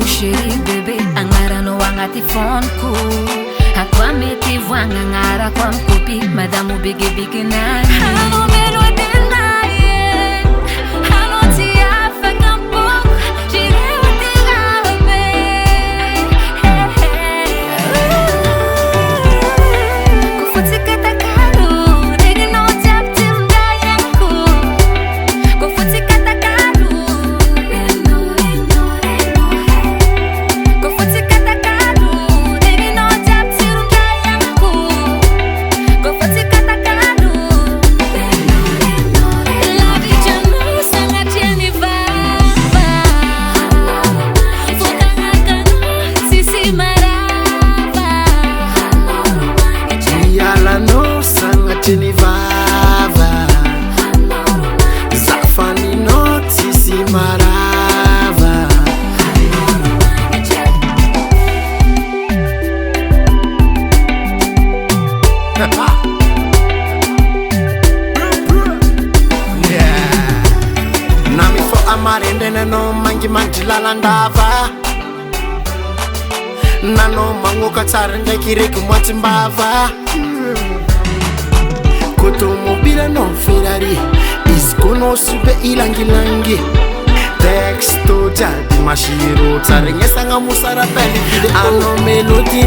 Shiri bebe angara no wangati fonku Hakwa meti wanga ngara kwa mkupi Madamu bigi bigi nani Halo melo denaye Halo tiafa kampuk Shiri utilabe Kufuti katakaru Negi no japti mdayanku Kufuti katakaru Genevava Zafani noti si marava Nami fo amarende nano mangi manjilala ndava Nano mangoka tsara ndraiky reky moatsy mbava Automobile non Ferrari Iskono sube ilangilangi Texto jadi mashiro Tsarengesa nga musara peli video Ano melodi